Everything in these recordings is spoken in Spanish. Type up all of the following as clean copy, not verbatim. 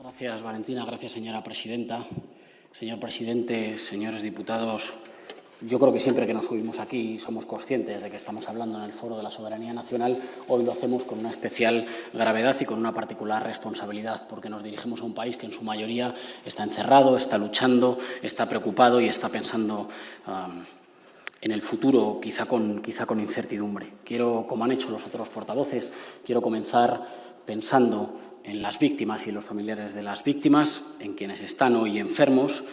Gracias, Valentina. Gracias, señora presidenta. Señor presidente, señores diputados, yo creo que siempre que nos subimos aquí somos conscientes de que estamos hablando en el Foro de la Soberanía Nacional. Hoy lo hacemos con una especial gravedad y con una particular responsabilidad, porque nos dirigimos a un país que en su mayoría está encerrado, está luchando, está preocupado y está pensando en el futuro, quizá con incertidumbre. Quiero, como han hecho los otros portavoces, quiero comenzar pensando en las víctimas y en los familiares de las víctimas, en quienes están hoy enfermos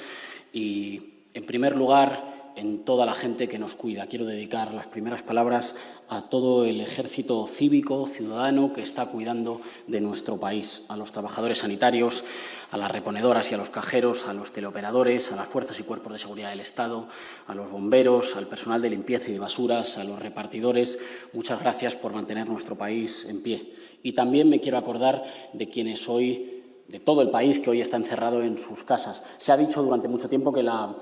y, en primer lugar, en toda la gente que nos cuida. Quiero dedicar las primeras palabras a todo el ejército cívico, ciudadano, que está cuidando de nuestro país, a los trabajadores sanitarios, a las reponedoras y a los cajeros, a los teleoperadores, a las fuerzas y cuerpos de seguridad del Estado, a los bomberos, al personal de limpieza y de basuras, a los repartidores. Muchas gracias por mantener nuestro país en pie. Y también me quiero acordar de quienes hoy, de todo el país que hoy está encerrado en sus casas. Se ha dicho durante mucho tiempo que la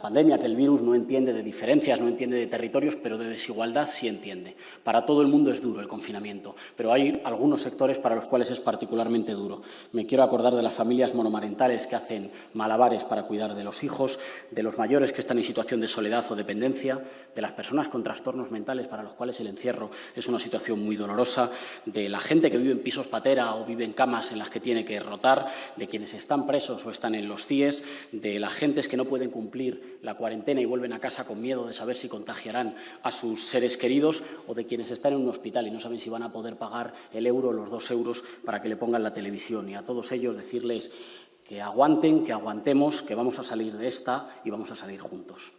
pandemia, que el virus no entiende de diferencias, no entiende de territorios, pero de desigualdad sí entiende. Para todo el mundo es duro el confinamiento, pero hay algunos sectores para los cuales es particularmente duro. Me quiero acordar de las familias monomarentales que hacen malabares para cuidar de los hijos, de los mayores que están en situación de soledad o dependencia, de las personas con trastornos mentales para los cuales el encierro es una situación muy dolorosa, de la gente que vive en pisos patera o vive en camas en las que tiene que rotar, de quienes están presos o están en los CIES, de las gentes que no pueden cumplir la cuarentena y vuelven a casa con miedo de saber si contagiarán a sus seres queridos, o de quienes están en un hospital y no saben si van a poder pagar el euro o los 2 euros para que le pongan la televisión. Y a todos ellos decirles que aguanten, que aguantemos, que vamos a salir de esta y vamos a salir juntos.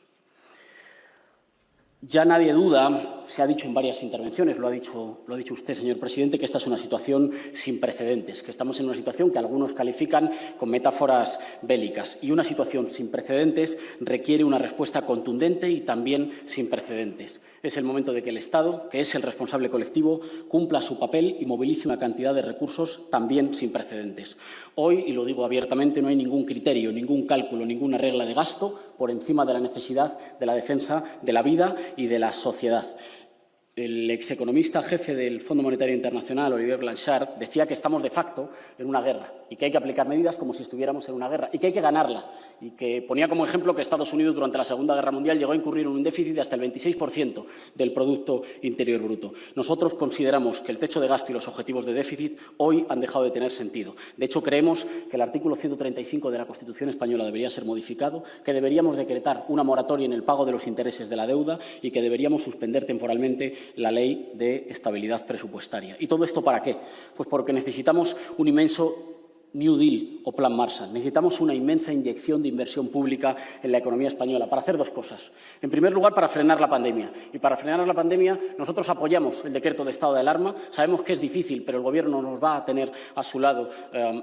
Ya nadie duda, se ha dicho en varias intervenciones, lo ha dicho usted, señor presidente, que esta es una situación sin precedentes, que estamos en una situación que algunos califican con metáforas bélicas. Y una situación sin precedentes requiere una respuesta contundente y también sin precedentes. Es el momento de que el Estado, que es el responsable colectivo, cumpla su papel y movilice una cantidad de recursos también sin precedentes. Hoy, y lo digo abiertamente, no hay ningún criterio, ningún cálculo, ninguna regla de gasto por encima de la necesidad de la defensa de la vida y de la sociedad. El execonomista jefe del Fondo Monetario Internacional, Olivier Blanchard, decía que estamos de facto en una guerra y que hay que aplicar medidas como si estuviéramos en una guerra y que hay que ganarla, y que ponía como ejemplo que Estados Unidos durante la Segunda Guerra Mundial llegó a incurrir en un déficit de hasta el 26% del Producto Interior Bruto. Nosotros consideramos que el techo de gasto y los objetivos de déficit hoy han dejado de tener sentido. De hecho, creemos que el artículo 135 de la Constitución española debería ser modificado, que deberíamos decretar una moratoria en el pago de los intereses de la deuda y que deberíamos suspender temporalmente la Ley de Estabilidad Presupuestaria. ¿Y todo esto para qué? Pues porque necesitamos un inmenso New Deal o Plan Marshall. Necesitamos una inmensa inyección de inversión pública en la economía española para hacer dos cosas. En primer lugar, para frenar la pandemia. Y para frenar la pandemia, nosotros apoyamos el decreto de estado de alarma. Sabemos que es difícil, pero el Gobierno nos va a tener a su lado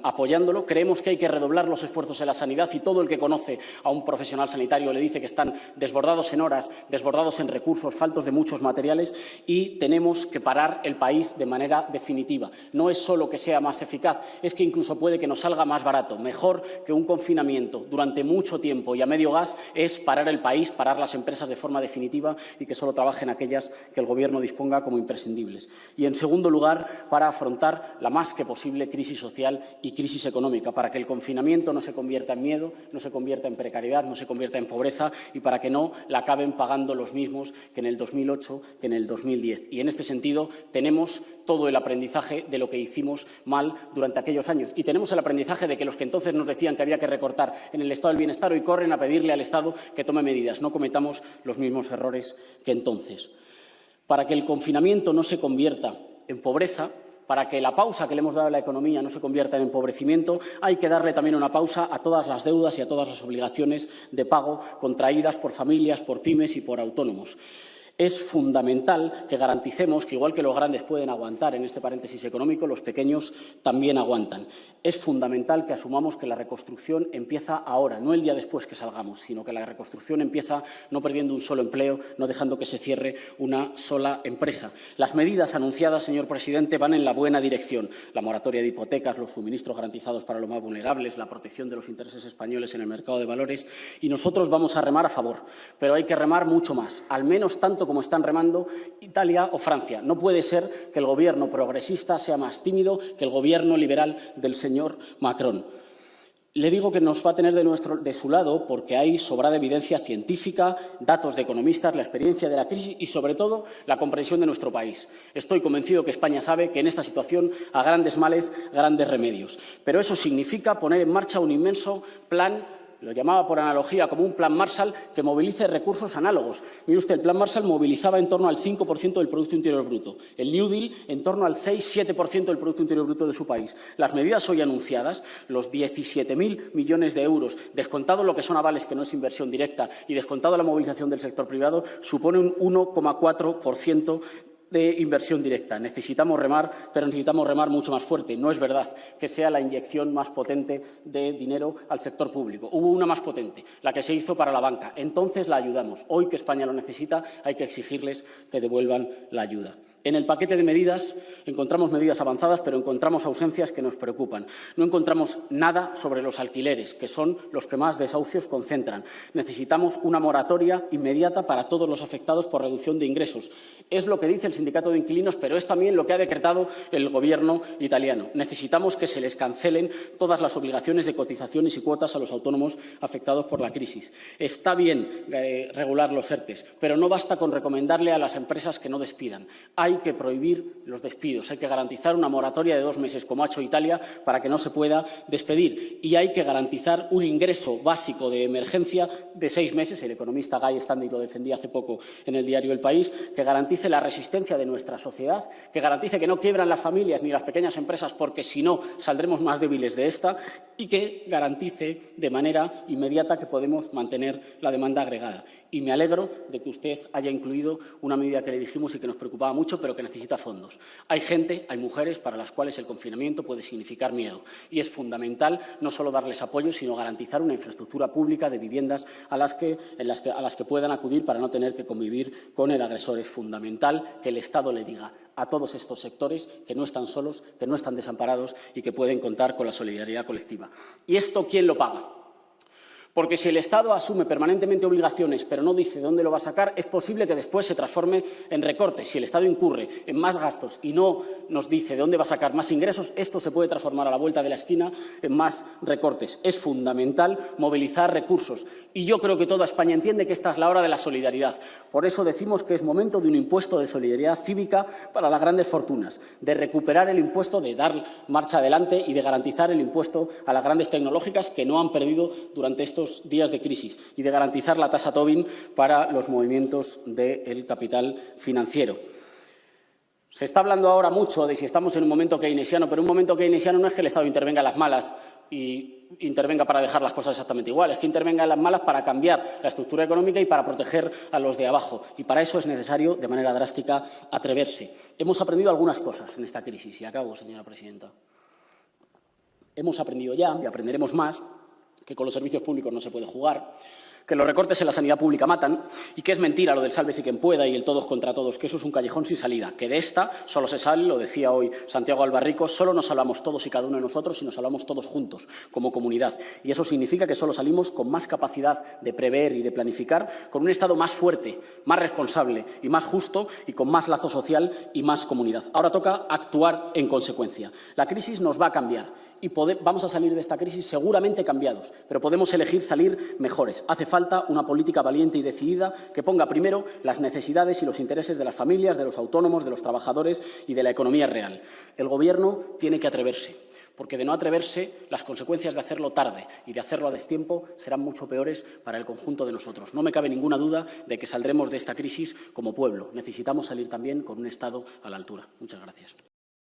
apoyándolo. Creemos que hay que redoblar los esfuerzos en la sanidad, y todo el que conoce a un profesional sanitario le dice que están desbordados en horas, desbordados en recursos, faltos de muchos materiales, y tenemos que parar el país de manera definitiva. No es solo que sea más eficaz, es que incluso puede que nos salga más barato. Mejor que un confinamiento durante mucho tiempo y a medio gas es parar el país, parar las empresas de forma definitiva y que solo trabajen aquellas que el Gobierno disponga como imprescindibles. Y, en segundo lugar, para afrontar la más que posible crisis social y crisis económica, para que el confinamiento no se convierta en miedo, no se convierta en precariedad, no se convierta en pobreza, y para que no la acaben pagando los mismos que en el 2008, que en el 2010. Y, en este sentido, tenemos todo el aprendizaje de lo que hicimos mal durante aquellos años. Y tenemos el aprendizaje de que los que entonces nos decían que había que recortar en el estado del bienestar hoy corren a pedirle al Estado que tome medidas. No cometamos los mismos errores que entonces. Para que el confinamiento no se convierta en pobreza, para que la pausa que le hemos dado a la economía no se convierta en empobrecimiento, hay que darle también una pausa a todas las deudas y a todas las obligaciones de pago contraídas por familias, por pymes y por autónomos. Es fundamental que garanticemos que, igual que los grandes pueden aguantar en este paréntesis económico, los pequeños también aguantan. Es fundamental que asumamos que la reconstrucción empieza ahora, no el día después que salgamos, sino que la reconstrucción empieza no perdiendo un solo empleo, no dejando que se cierre una sola empresa. Las medidas anunciadas, señor presidente, van en la buena dirección. La moratoria de hipotecas, los suministros garantizados para los más vulnerables, la protección de los intereses españoles en el mercado de valores, y nosotros vamos a remar a favor. Pero hay que remar mucho más, al menos tanto como están remando Italia o Francia. No puede ser que el Gobierno progresista sea más tímido que el Gobierno liberal del señor Macron. Le digo que nos va a tener de su lado porque hay sobrada evidencia científica, datos de economistas, la experiencia de la crisis y, sobre todo, la comprensión de nuestro país. Estoy convencido que España sabe que en esta situación, a grandes males, grandes remedios. Pero eso significa poner en marcha un inmenso plan. Lo llamaba por analogía como un plan Marshall que movilice recursos análogos. Mire usted, el plan Marshall movilizaba en torno al 5% del Producto Interior Bruto. El New Deal en torno al 6-7% del Producto Interior Bruto de su país. Las medidas hoy anunciadas, los 17.000 millones de euros, descontado lo que son avales, que no es inversión directa, y descontado la movilización del sector privado, supone un 1,4% de inversión directa. Necesitamos remar, pero necesitamos remar mucho más fuerte. No es verdad que sea la inyección más potente de dinero al sector público. Hubo una más potente, la que se hizo para la banca. Entonces la ayudamos. Hoy que España lo necesita, hay que exigirles que devuelvan la ayuda. En el paquete de medidas encontramos medidas avanzadas, pero encontramos ausencias que nos preocupan. No encontramos nada sobre los alquileres, que son los que más desahucios concentran. Necesitamos una moratoria inmediata para todos los afectados por reducción de ingresos. Es lo que dice el Sindicato de Inquilinos, pero es también lo que ha decretado el Gobierno italiano. Necesitamos que se les cancelen todas las obligaciones de cotizaciones y cuotas a los autónomos afectados por la crisis. Está bien regular los ERTEs, pero no basta con recomendarle a las empresas que no despidan. Hay que prohibir los despidos, hay que garantizar una moratoria de 2 meses, como ha hecho Italia, para que no se pueda despedir. Y hay que garantizar un ingreso básico de emergencia de 6 meses. El economista Guy Standing lo defendía hace poco en el diario El País, que garantice la resistencia de nuestra sociedad, que garantice que no quiebran las familias ni las pequeñas empresas, porque si no saldremos más débiles de esta, y que garantice de manera inmediata que podemos mantener la demanda agregada. Y me alegro de que usted haya incluido una medida que le dijimos y que nos preocupaba mucho, pero que necesita fondos. Hay gente, hay mujeres para las cuales el confinamiento puede significar miedo. Y es fundamental no solo darles apoyo, sino garantizar una infraestructura pública de viviendas a las que puedan acudir para no tener que convivir con el agresor. Es fundamental que el Estado le diga a todos estos sectores que no están solos, que no están desamparados y que pueden contar con la solidaridad colectiva. ¿Y esto quién lo paga? Porque si el Estado asume permanentemente obligaciones, pero no dice dónde lo va a sacar, es posible que después se transforme en recortes. Si el Estado incurre en más gastos y no nos dice de dónde va a sacar más ingresos, esto se puede transformar a la vuelta de la esquina en más recortes. Es fundamental movilizar recursos. Y yo creo que toda España entiende que esta es la hora de la solidaridad. Por eso decimos que es momento de un impuesto de solidaridad cívica para las grandes fortunas, de recuperar el impuesto, de dar marcha adelante y de garantizar el impuesto a las grandes tecnológicas que no han perdido durante estos días de crisis y de garantizar la tasa Tobin para los movimientos del capital financiero. Se está hablando ahora mucho de si estamos en un momento keynesiano, pero un momento keynesiano no es que el Estado intervenga en las malas y intervenga para dejar las cosas exactamente igual, es que intervenga en las malas para cambiar la estructura económica y para proteger a los de abajo. Y para eso es necesario, de manera drástica, atreverse. Hemos aprendido algunas cosas en esta crisis, y acabo, señora presidenta. Hemos aprendido ya, y aprenderemos más, que con los servicios públicos no se puede jugar, que los recortes en la sanidad pública matan y que es mentira lo del sálvese quien pueda y el todos contra todos, que eso es un callejón sin salida, que de esta solo se sale, lo decía hoy Santiago Albarrico, solo nos salvamos todos y cada uno de nosotros si nos salvamos todos juntos, como comunidad. Y eso significa que solo salimos con más capacidad de prever y de planificar, con un Estado más fuerte, más responsable y más justo y con más lazo social y más comunidad. Ahora toca actuar en consecuencia. La crisis nos va a cambiar y vamos a salir de esta crisis seguramente cambiados, pero podemos elegir salir mejores. Hace falta una política valiente y decidida que ponga primero las necesidades y los intereses de las familias, de los autónomos, de los trabajadores y de la economía real. El Gobierno tiene que atreverse, porque de no atreverse, las consecuencias de hacerlo tarde y de hacerlo a destiempo serán mucho peores para el conjunto de nosotros. No me cabe ninguna duda de que saldremos de esta crisis como pueblo. Necesitamos salir también con un Estado a la altura. Muchas gracias.